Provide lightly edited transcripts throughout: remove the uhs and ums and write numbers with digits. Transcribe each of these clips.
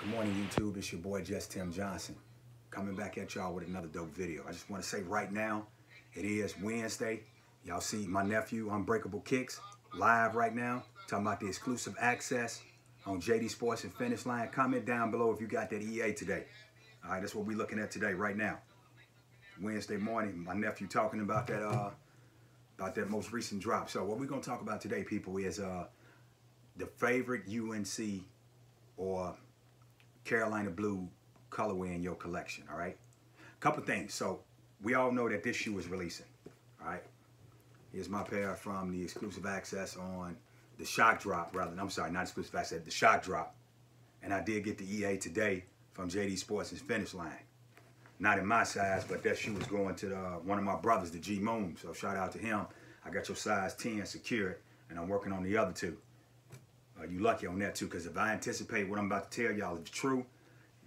Good morning, YouTube. It's your boy, Just Tim Johnson, coming back at y'all with another dope video. I just want to say right now, it is Wednesday. Y'all see my nephew, Unbreakable Kicks, live right now, talking about the exclusive access on JD Sports and Finish Line. Comment down below if you got that EA today. All right, that's what we're looking at today, right now. Wednesday morning, my nephew talking about that most recent drop. So what we're going to talk about today, people, is the favorite UNC or Carolina Blue colorway in your collection. All right, couple things. So we all know that this shoe is releasing. All right, here's my pair from the exclusive access on the shock drop, I'm sorry, not exclusive access, the shock drop. And I did get the EA today from JD Sports and Finish Line. Not in my size, but that shoe is going to one of my brothers, the G Moon. So shout out to him. I got your size 10 secured, and I'm working on the other two. You lucky on that too, because if I anticipate what I'm about to tell y'all is true,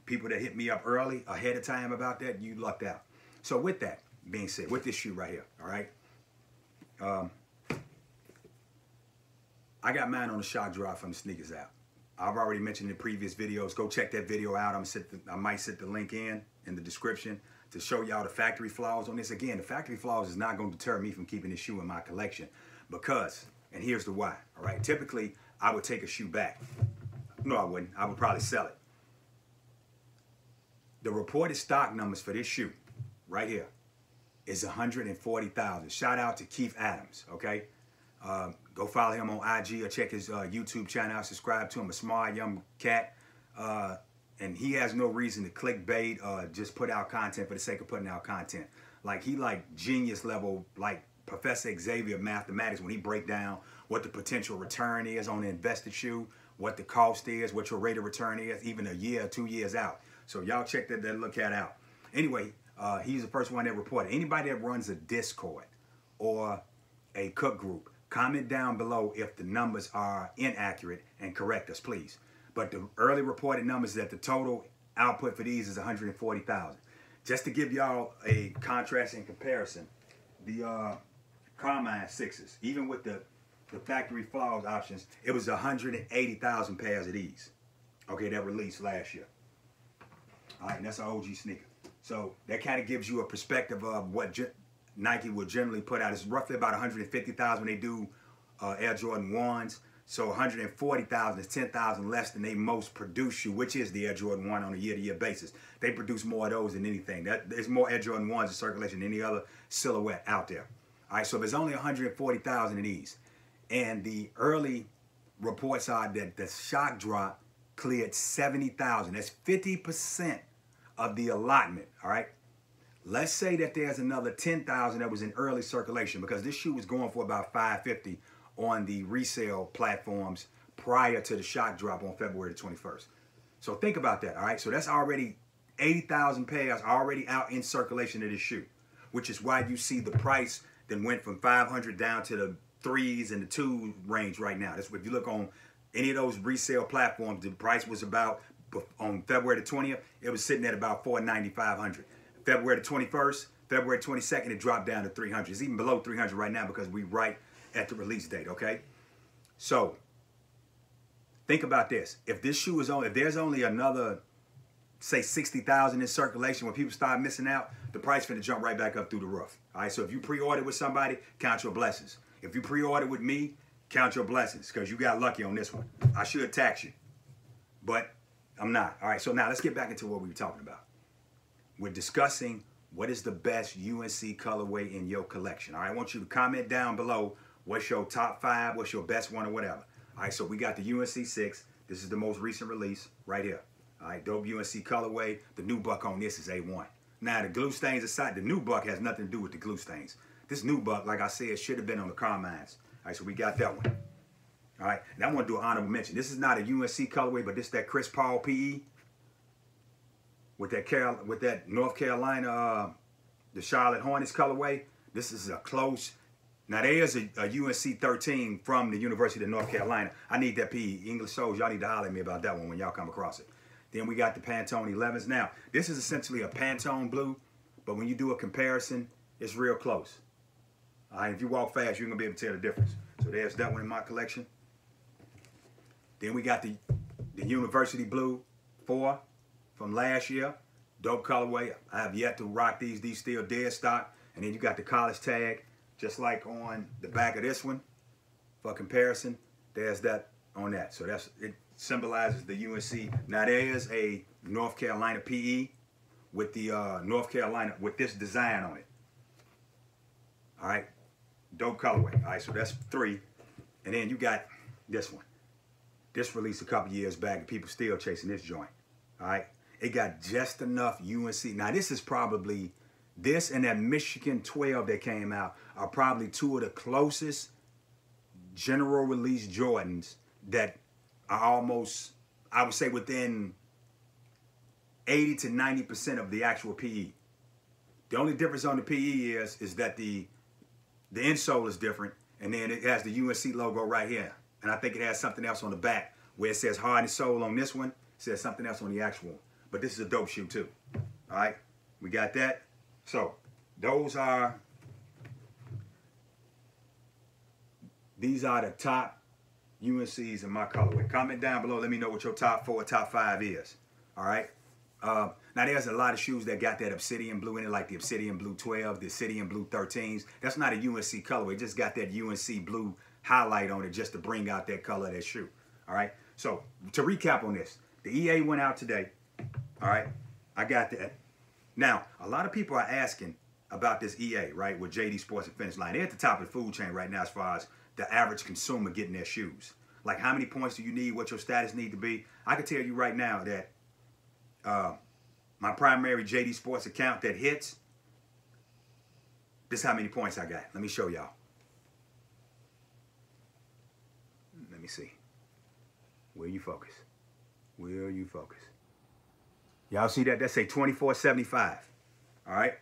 people that hit me up early, ahead of time about that, you lucked out. So with that being said, with this shoe right here, all right, I got mine on the shock drop from the Sneakers app. I've already mentioned in previous videos. Go check that video out. I might set the link in the description to show y'all the factory flaws on this. Again, the factory flaws is not going to deter me from keeping this shoe in my collection because, and here's the why, all right? Typically, I would take a shoe back. No, I wouldn't. I would probably sell it. The reported stock numbers for this shoe right here is 140,000. Shout out to Keith Adams, okay? Go follow him on IG or check his YouTube channel out. Subscribe to him, a smart young cat. And he has no reason to clickbait or just put out content for the sake of putting out content. Like, he like genius level, like Professor Xavier mathematics when he break down what the potential return is on an invested shoe, what the cost is, what your rate of return is, even a year or 2 years out. So y'all check that look at out. Anyway, he's the first one that reported. Anybody that runs a Discord or a cook group, comment down below if the numbers are inaccurate and correct us, please. But the early reported numbers is that the total output for these is 140,000. Just to give y'all a contrast and comparison, the Carmine 6s, even with the factory flaws options, it was 180,000 pairs of these, okay, that released last year. All right, and that's an OG sneaker. So that kind of gives you a perspective of what Nike would generally put out. It's roughly about 150,000 when they do Air Jordan 1s. So 140,000 is 10,000 less than they most produce shoe, which is the Air Jordan 1 on a year-to-year basis. They produce more of those than anything. There's more Air Jordan 1s in circulation than any other silhouette out there. All right, so there's only 140,000 of these. And the early reports are that the shock drop cleared 70,000. That's 50% of the allotment, all right? Let's say that there's another 10,000 that was in early circulation because this shoe was going for about $550 on the resale platforms prior to the shock drop on February the 21st. So think about that, all right? So that's already 80,000 pairs already out in circulation of this shoe, which is why you see the price then went from 500 down to the 3s and the 2 range right now. That's if you look on any of those resale platforms, the price was about, on February the 20th, it was sitting at about $490, $500. February the 21st, February 22nd, it dropped down to 300. It's even below 300 right now because we're right at the release date, okay? So, think about this. If this shoe is only, if there's only another, say 60,000 in circulation, when people start missing out, the price finna jump right back up through the roof. All right, so if you pre-order with somebody, count your blessings. If you pre-order with me, count your blessings because you got lucky on this one. I should tax you, but I'm not. All right, so now let's get back into what we were talking about. We're discussing what is the best UNC colorway in your collection. All right, I want you to comment down below what's your top 5, what's your best one or whatever. All right, so we got the UNC 6. This is the most recent release right here. All right, dope UNC colorway. The new buck on this is A1. Now, the glue stains aside, the new buck has nothing to do with the glue stains. This new buck, like I said, should have been on the Carmines. All right, so we got that one. All right, and I want to do an honorable mention. This is not a UNC colorway, but this is that Chris Paul PE with that North Carolina, the Charlotte Hornets colorway. This is a close. Now, there is a UNC 13 from the University of North Carolina. I need that PE. English souls, y'all need to holler at me about that one when y'all come across it. Then we got the Pantone 11s. Now, this is essentially a Pantone blue, but when you do a comparison, it's real close. All right, if you walk fast, you're going to be able to tell the difference. So there's that one in my collection. Then we got the University blue 4 from last year. Dope colorway. I have yet to rock these. These still dead stock. And then you got the college tag, just like on the back of this one. For comparison, there's that on that. So it symbolizes the UNC. Now there is a North Carolina PE with the North Carolina with this design on it. All right, dope colorway. All right, so that's 3. And then you got this one. This released a couple years back, and people still chasing this joint. All right, it got just enough UNC. Now this is probably, this and that Michigan 12 that came out are probably 2 of the closest general release Jordans that are almost, I would say, within 80 to 90% of the actual PE. The only difference on the PE is that the insole is different, and then it has the UNC logo right here. And I think it has something else on the back where it says hardened sole on this one. It says something else on the actual one. But this is a dope shoe too. All right, we got that. So these are the top UNCs in my colorway. Comment down below. Let me know what your top 4, top 5 is. All right. Now there's a lot of shoes that got that obsidian blue in it, like the obsidian blue 12, the obsidian blue 13s. That's not a UNC colorway. It just got that UNC blue highlight on it just to bring out that color of that shoe. All right. So to recap on this, the EA went out today. All right. I got that. Now, a lot of people are asking about this EA, right, with JD Sports and Finish Line. They're at the top of the food chain right now as far as the average consumer getting their shoes. Like, how many points do you need? What your status need to be? I can tell you right now that my primary JD Sports account that hits, this is how many points I got. Let me show y'all. Let me see. Will you focus? Will you focus? Y'all see that? That say 2475. All right.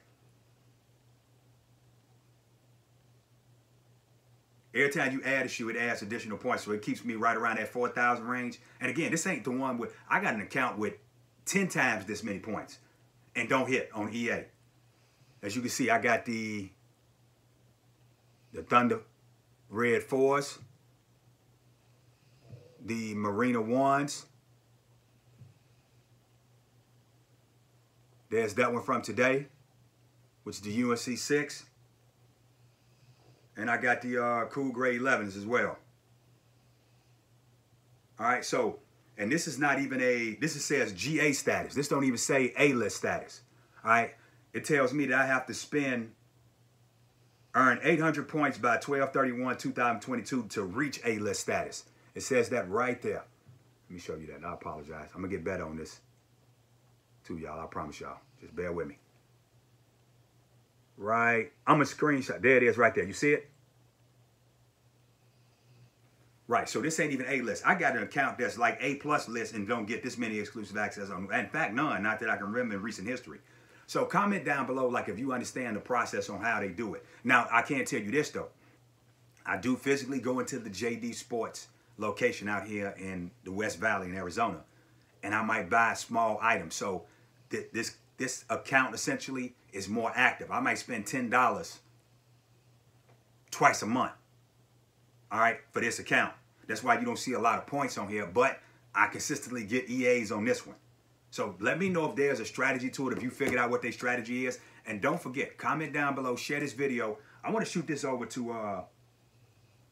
Every time you add a shoe, it adds additional points. So it keeps me right around that 4,000 range. And again, this ain't the one with, I got an account with 10 times this many points and don't hit on EA. As you can see, I got the Thunder Red 4s, the Marina 1s. There's that one from today, which is the UNC 6. And I got the Cool Grade 11s as well. All right, so, and this is not even this says GA status. This don't even say A-list status. All right, it tells me that I have to earn 800 points by 12/31/2022 to reach A-list status. It says that right there. Let me show you that. I apologize. I'm gonna get better on this too, y'all. I promise y'all. Just bear with me. Right, I'm gonna screenshot. There it is right there. You see it? Right, so this ain't even A-list. I got an account that's like A+ list and don't get this many exclusive access on. In fact, none, not that I can remember in recent history. So comment down below, like, if you understand the process on how they do it. Now, I can't tell you this, though. I do physically go into the JD Sports location out here in the West Valley in Arizona, and I might buy small items. So this account essentially is more active. I might spend $10 twice a month, all right, for this account. That's why you don't see a lot of points on here, but I consistently get EAs on this one. So let me know if there's a strategy to it, if you figured out what their strategy is. And don't forget, comment down below, share this video. I want to shoot this over to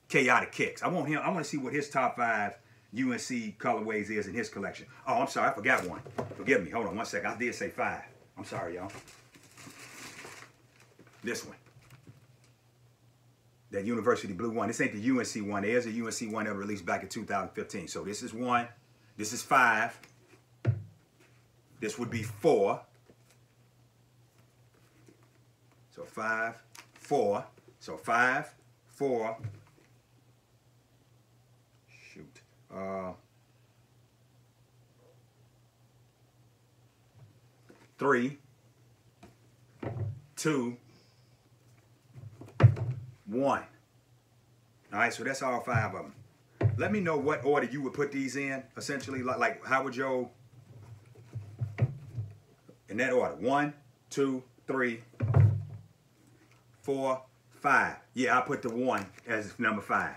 Kaotic Kiccs. I want to see what his top 5 UNC colorways is in his collection. Oh, I'm sorry, I forgot one. Forgive me. Hold on one second. I did say 5. I'm sorry, y'all. This one. That University Blue one. This ain't the UNC one. There's a UNC one that was released back in 2015. So this is 1. This is 5. This would be 4. So 5, 4. So 5, 4. Shoot. 3, 2, 1. All right, so that's all 5 of them. Let me know what order you would put these in, essentially. Like how would your, in that order, 1, 2, 3, 4, 5. Yeah, I put the 1 as number 5.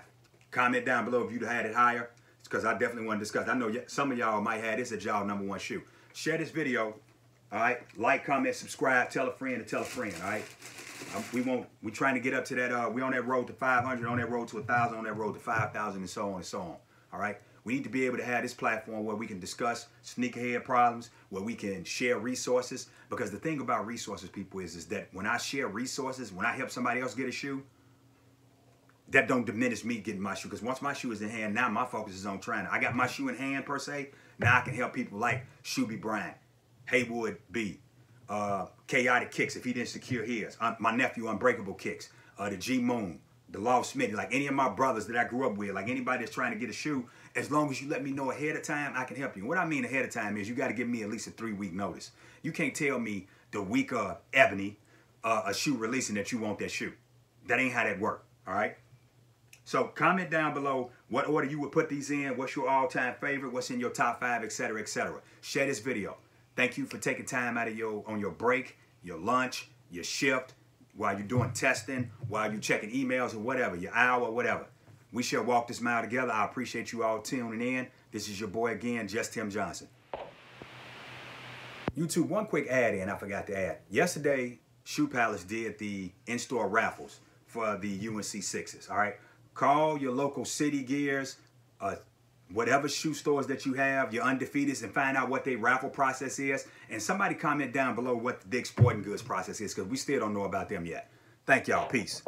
Comment down below if you had it higher. because I definitely want to discuss. I know some of y'all might have this as y'all #1 shoe. Share this video, all right? Like, comment, subscribe, tell a friend to tell a friend, all right? We're trying to get up to that, we're on that road to 500, on that road to 1,000, on that road to 5,000, and so on and so on, all right? We need to be able to have this platform where we can discuss sneakerhead problems, where we can share resources, because the thing about resources, people, is that when I share resources, when I help somebody else get a shoe, that don't diminish me getting my shoe, because once my shoe is in hand, now my focus is on trying to. I got my shoe in hand, per se. Now I can help people like Shuby Bryant, Haywood B, Kaotic Kicks, if he didn't secure his. My nephew, Unbreakable Kicks, the G Moon, the Law Smitty, like any of my brothers that I grew up with, like anybody that's trying to get a shoe, as long as you let me know ahead of time, I can help you. And what I mean ahead of time is you got to give me at least a 3-week notice. You can't tell me the week of Ebony, a shoe releasing, that you want that shoe. That ain't how that work, all right? So comment down below what order you would put these in, what's your all-time favorite, what's in your top 5, etc., etc. Share this video. Thank you for taking time out of on your break, your lunch, your shift, while you're doing testing, while you're checking emails or whatever, your hour or whatever. We shall walk this mile together. I appreciate you all tuning in. This is your boy again, Just Tim Johnson. YouTube, one quick ad in I forgot to add. Yesterday, Shoe Palace did the in-store raffles for the UNC Sixes, all right? Call your local City Gears, whatever shoe stores that you have, your Undefeateds, and find out what their raffle process is. And somebody comment down below what the Dick's Sporting Goods process is, because we still don't know about them yet. Thank y'all. Peace.